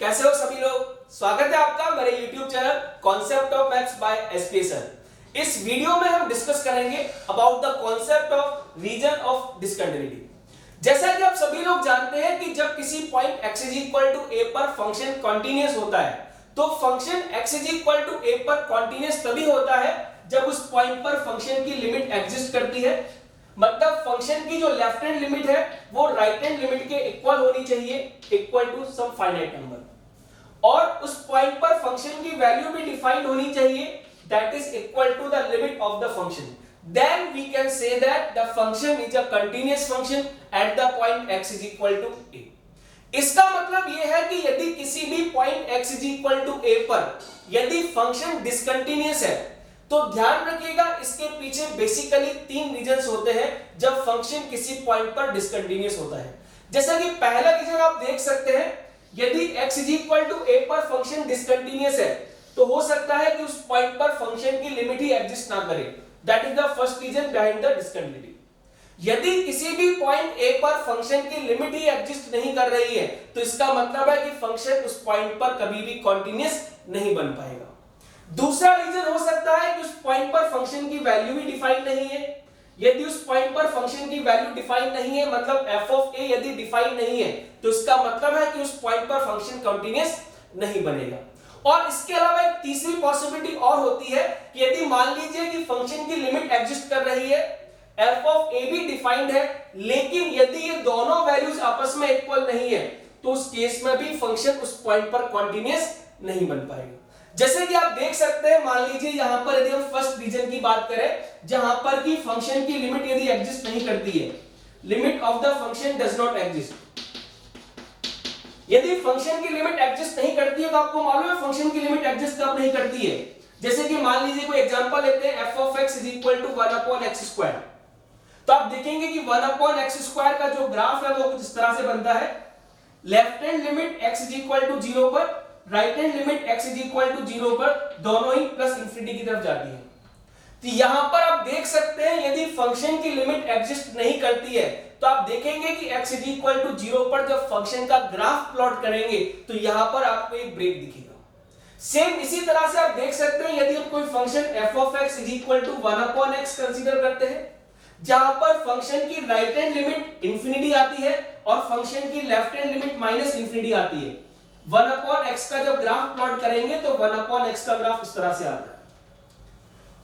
कैसे हो सभी लोग। स्वागत है आपका मेरे YouTube channel concept of maths by SP sir. इस वीडियो में हम डिस्कस करेंगे about the concept of reason of discontinuity. जैसा कि आप सभी लोग जानते हैं कि जब किसी point x is equal to a पर फंक्शन कॉन्टिन्यूअस होता है तो function x is equal to a पर कॉन्टिन्यूअस तभी होता है जब उस पॉइंट पर फंक्शन की लिमिट एग्जिस्ट करती है। मतलब फंक्शन की जो लेफ्ट हैंड लिमिट है वो राइट हैंड लिमिट के इक्वल होनी चाहिए, equal to some finite number, और उस पॉइंट पर फंक्शन की वैल्यू भी डिफाइंड होनी चाहिए that is equal to the limit of the function. then we can say that the function is a continuous function at the point x is equal to a। इसका मतलब यह है कि यदि किसी भी point x is equal to a पर यदि फंक्शन डिसकंटिन्यूअस है तो ध्यान रखिएगा इसके पीछे बेसिकली तीन रीजंस होते हैं जब फंक्शन किसी पॉइंट पर डिसकंटिन्यूअस होता है। जैसा कि पहला रीजन आप देख सकते हैं, यदि x is equal to a पर फंक्शन डिसकंटिन्यूअस है तो हो सकता है कि उस पॉइंट पर फंक्शन की लिमिट ही एग्जिस्ट ना करे। That is the first reason behind the discontinuity. यदि किसी भी पॉइंट a पर फंक्शन की लिमिट ही एग्जिस्ट नहीं कर रही है तो इसका मतलब है कि फंक्शन उस पॉइंट पर कभी भी कॉन्टिन्यूअस नहीं बन पाएगा। दूसरा रीजन हो सकता है कि उस पॉइंट पर फंक्शन की वैल्यू भी डिफाइन नहीं है। यदि उस पॉइंट पर फंक्शन की वैल्यू डिफाइन नहीं है मतलब f ऑफ a यदि डिफाइन नहीं है तो इसका मतलब है कि उस पॉइंट पर फंक्शन कंटीन्यूअस नहीं बनेगा। और इसके अलावा एक तीसरी पॉसिबिलिटी और होती है कि यदि मान लीजिए कि फंक्शन की लिमिट एग्जिस्ट कर रही है, f ऑफ a भी डिफाइंड है, लेकिन यदि ये दोनों वैल्यूज आपस में इक्वल नहीं है तो उस केस में भी फंक्शन उस पॉइंट पर कंटीन्यूअस नहीं बन पाएगा। जैसे कि आप देख सकते हैं, मान लीजिए यहां पर यदि हम फर्स्ट रीजन की बात करें जहां पर की फंक्शन की लिमिट यदि एग्जिस्ट नहीं करती है, limit of the function does not exist. यदि फंक्शन की लिमिट एग्जिस्ट नहीं करती है तो आपको मालूम है फंक्शन की लिमिट एग्जिस्ट कब नहीं करती है। जैसे कि मान लीजिए कोई एग्जांपल लेते हैं, f of x is equal to 1 upon x square। तो आप देखेंगे कि 1 upon x square का जो ग्राफ है वो कुछ इस तरह से बनता है। Left hand limit x is equal to 0 पर, right hand limit x is equal to 0 पर दोनों ही प्लस इंफिनिटी की तरफ जाती है। तो यहां पर आप देख सकते हैं यदि फंक्शन की लिमिट एग्जिस्ट नहीं करती है तो आप देखेंगे कि x is equal to 0 पर जब फंक्शन का ग्राफ प्लॉट करेंगे तो यहां पर आपको एक ब्रेक दिखेगा। सेम इसी तरह से आप देख सकते हैं यदि हम कोई function f of x is equal to 1 upon x consider करते हैं जहां पर फंक्शन की राइट हैंड लिमिट इंफिनिटी आती है और फंक्शन की left hand limit minus infinity आती है। 1 upon x का जब ग्राफ प्लॉट करेंगे तो 1 upon x का ग्राफ इस तरह से आता है।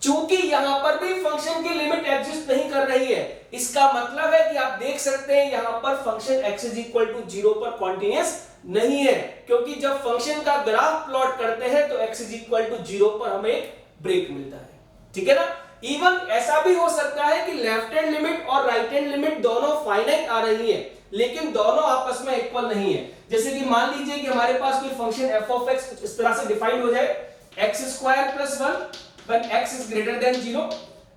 चूंकि यहां पर भी फंक्शन की लिमिट एग्जिस्ट नहीं कर रही है, इसका मतलब है कि आप देख सकते हैं यहां पर function x is equal to 0 पर कॉन्टिन्यूअस नहीं है, क्योंकि जब फंक्शन का ग्राफ प्लॉट करते हैं तो x is equal to 0 पर हमें एक ब्रेक मिलता है। ठीक है ना। इवन ऐसा भी हो सकता है कि लेफ्ट हैंड लिमिट और राइट हैंड लिमिट दोनों फाइनाइट आ रही है लेकिन दोनों आपस में इक्वल नहीं है। जैसे कि मान लीजिए कि हमारे पास कोई फंक्शन f of x इस तरह से डिफाइन हो जाए, x square plus 1 when x is greater than 0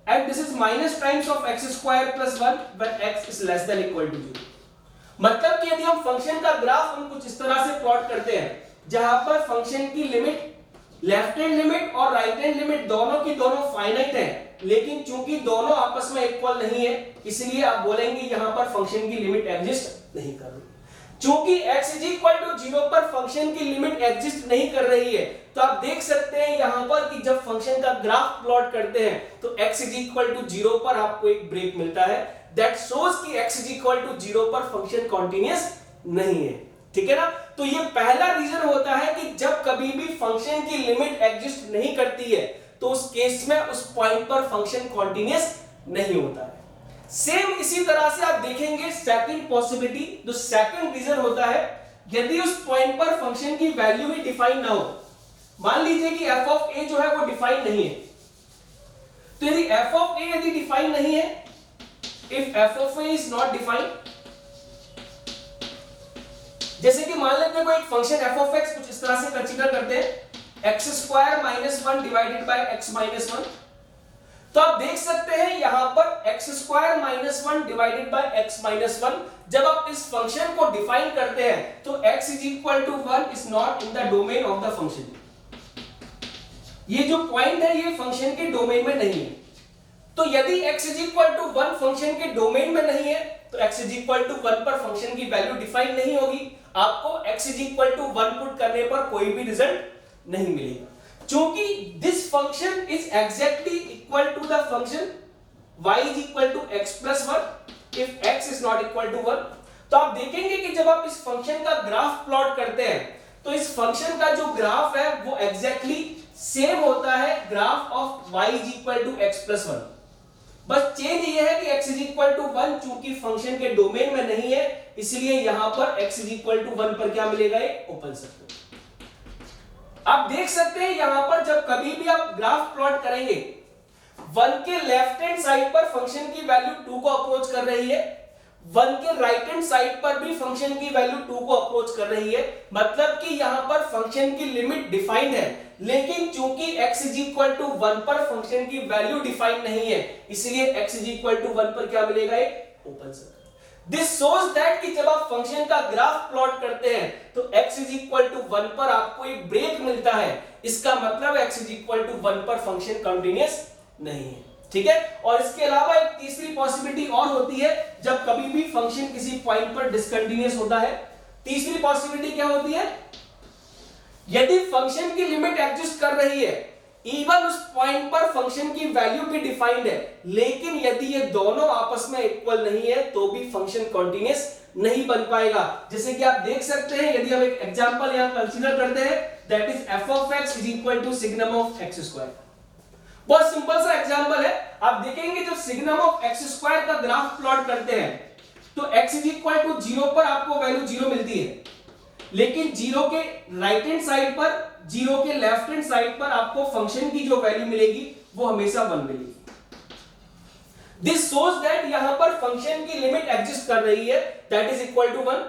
and this is minus times of x square plus 1 when x is less than equal to 0। मतलब कि यदि हम फंक्शन का ग्राफ हम कुछ इस तरह से प्लॉट करते हैं जहां पर फंक्शन की लिमिट लेफ्ट हैंड लिमिट और राइट हैंड लिमिट दोनों की दोनों फाइनाइट है लेकिन चूंकि दोनों आपस में इक्वल नहीं है इसलिए आप बोलेंगे यहां पर फंक्शन की लिमिट एग्जिस्ट नहीं कर रही। चूंकि x is equal to 0 पर फंक्शन की लिमिट एग्जिस्ट नहीं कर रही है तो आप देख सकते हैं यहां पर कि जब फंक्शन का ग्राफ प्लॉट करते हैं तो x is equal to 0 पर आपको एक ब्रेक मिलता है। दैट शोज कि x is equal to 0 पर फंक्शन कंटीन्यूअस नहीं है। ठीक है ना। तो ये पहला रीजन होता है कि जब कभी भी फंक्शन की लिमिट एग्जिस्ट नहीं करती है तो उस केस में उस पॉइंट पर फंक्शन कंटीन्यूअस नहीं होता है। सेम इसी तरह से आप देखेंगे सेकंड पॉसिबिलिटी, जो सेकंड रीजन होता है यदि उस पॉइंट पर फंक्शन की वैल्यू ही डिफाइन ना हो। मान लीजिए कि f of a जो है वो डिफाइन नहीं है, तो यदि f of a यदि डिफाइन नहीं है, if f of a is not defined, जैसे कि मान लेते हैं कोई एक फंक्शन f of x कुछ इस तरह से कंसीडर करते हैं x square minus 1 divided by x minus 1। तो आप देख सकते हैं यहां पर x square minus 1 divided by x minus 1 जब आप इस फंक्शन को डिफाइन करते हैं तो x is equal to 1 is not in the domain of the function। ये जो पॉइंट है ये फंक्शन के डोमेन में नहीं है। तो यदि x is equal to 1 function के डोमेन में नहीं है तो x is equal to 1 पर फंक्शन की वैल्यू डिफाइन नहीं होगी। आपको x is equal to 1 put करने पर कोई भी रिजल्ट नहीं मिलेगा, क्योंकि this function is exactly equal to the function y is equal to x plus 1 if x is not equal to 1। तो आप देखेंगे कि जब आप इस फंक्शन का ग्राफ प्लॉट करते हैं तो इस फंक्शन का जो ग्राफ है वो एग्जैक्टली सेम होता है graph of y is equal to x plus 1। बस चेंज ये है कि x इज इक्वल टू 1 चूंकि फंक्शन के डोमेन में नहीं है, इसलिए यहां पर x इज इक्वल टू 1 पर क्या मिलेगा, ये ओपन सर्कल। आप देख सकते हैं यहां पर जब कभी भी आप ग्राफ प्लॉट करेंगे 1 के लेफ्ट हैंड साइड पर फंक्शन की वैल्यू 2 को अप्रोच कर रही है, 1 के राइट हैंड साइड पर भी फंक्शन की वैल्यू 2 को अप्रोच कर रही है, मतलब कि यहां पर फंक्शन की लिमिट डिफाइंड है, लेकिन चूंकि x इज इक्वल टू 1 पर फंक्शन की वैल्यू डिफाइंड नहीं है, इसलिए x इज इक्वल टू 1 पर क्या मिलेगा, एक open circle. This shows that कि जब आप फंक्शन का ग्राफ प्लॉट करते हैं तो x इज इक्वल टू 1 पर आपको एक ब्रेक मिलता है, इसका मतलब x इज इक्वल टू 1 पर फंक्शन कंटीन्यूअस नहीं है, ठीक है। और इसके अलावा एक तीसरी पॉसिबिलिटी और होती है, जब कभी भी फंक्शन किसी पॉइंट पर डिसकंटीन्यूअस होता है। तीसरी पॉसिबिलिटी क्या होती है, यदि फंक्शन की लिमिट एग्जिस्ट कर रही है, इवन उस पॉइंट पर फंक्शन की वैल्यू भी डिफाइंड है, लेकिन यदि ये दोनों आपस में इक्वल नहीं है तो भी फंक्शन कंटीन्यूअस नहीं बन पाएगा। जैसे कि आप देख सकते हैं, यदि हम एक एग्जांपल यहां कंसीडर करते हैं, that is f of x is equal to signum of x square. बहुत सिंपल सा एग्जांपल है, आप देखेंगे जब सिग्नम ऑफ x स्क्वायर का ग्राफ प्लॉट करते हैं तो x इज इक्वल टू 0 पर आपको वैल्यू 0 मिलती है, लेकिन 0 के राइट हैंड साइड पर, 0 के लेफ्ट हैंड साइड पर आपको फंक्शन की जो वैल्यू मिलेगी वो हमेशा 1 मिलेगी। दिस शोज दैट यहां पर फंक्शन की लिमिट एग्जिस्ट कर रही है, दैट इज इक्वल टू 1।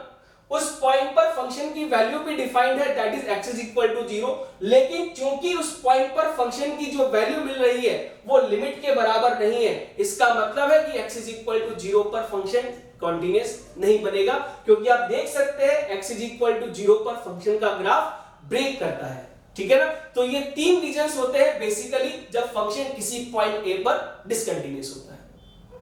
उस पॉइंट पर फंक्शन की वैल्यू भी डिफाइंड है, that is x is equal to 0, लेकिन चूंकि उस पॉइंट पर फंक्शन की जो वैल्यू मिल रही है वो लिमिट के बराबर नहीं है, इसका मतलब है कि x इज इक्वल टू 0 पर फंक्शन कंटीन्यूअस नहीं बनेगा, क्योंकि आप देख सकते हैं x इज इक्वल टू 0 पर फंक्शन का ग्राफ ब्रेक करता है, ठीक है ना। तो ये तीन रीजंस होते हैं बेसिकली जब फंक्शन किसी पॉइंट a पर डिसकंटीन्यूअस होता है।